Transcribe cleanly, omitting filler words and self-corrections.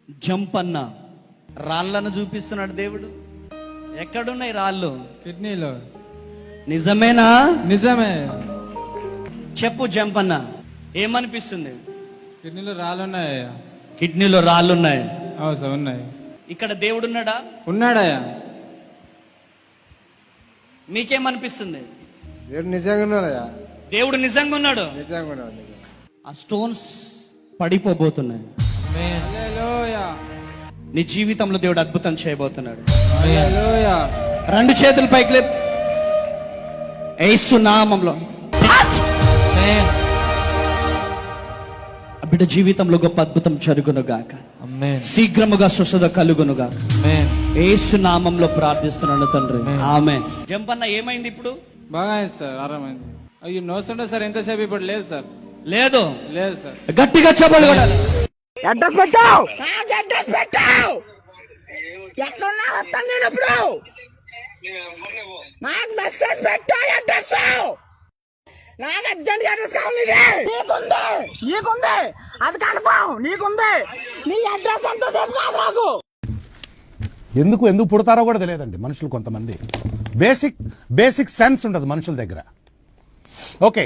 జంపన్న రాళ్ళను చూపిస్తున్నాడు దేవుడు. ఎక్కడున్నాయి రాళ్ళు? కిడ్నీలో. నిజమేనా? నిజమే. చెప్పు జంపన్న, ఏమనిపిస్తుంది? కిడ్నీలో రాళ్ళున్నాయ్యా. కిడ్నీలో రాళ్ళున్నాయి. అవసరం ఉన్నాయి. ఇక్కడ దేవుడు ఉన్నాడా? ఉన్నాడయ్యా. మీకేమనిపిస్తుంది? దేవుడు నిజంగా ఉన్నాడయ్యా. దేవుడు నిజంగా ఉన్నాడు. నిజంగా ఉన్నాడు. ఆ స్టోన్స్ పడిపోబోతున్నాయి. హల్లెలూయా. నీ జీవితంలో దేవుడు అద్భుతం చేయబోతున్నాడు. హల్లెలూయా. రెండు చేతులు పైకి లేపు. యేసు నామములో ఆమేన్. బిడ్డ జీవితంలో గొప్ప అద్భుతం జరుగును గాక. ఆమేన్. శీఘ్రముగా స్వస్థత కలుగును గాక. ఆమేన్. యేసు నామములో ప్రార్థిస్తున్నాను తండ్రి. ఆమేన్. జంపన్న ఏమైంది ఇప్పుడు? బాగా అయింది సార్, ఆరామైంది. అయ్యో నోస్తుండే సార్, ఎంతసేపు ఇప్పుడు లేదు సార్. లేదు. లేదు సార్. గట్టిగా చెప్పాలి కూడా. అడ్రస్ పెట్టావు, అడ్రస్ పెట్టావు. ఎక్కడున్నా వస్తాను నేను ఇప్పుడు. నాకు మెసేజ్ పెట్టావు, అడ్రస్ నాకు అర్జెంట్ అడ్రస్ కావాలి. నీకుంది అది కన్ఫర్మ్, నీకుంది. నీ అడ్రస్ అంతా సేపు కాదు నాకు. ఎందుకు పుడతారో కూడా తెలియదండి మనుషులు. కొంతమంది బేసిక్ సెన్స్ ఉండదు మనుషుల దగ్గర. ఓకే.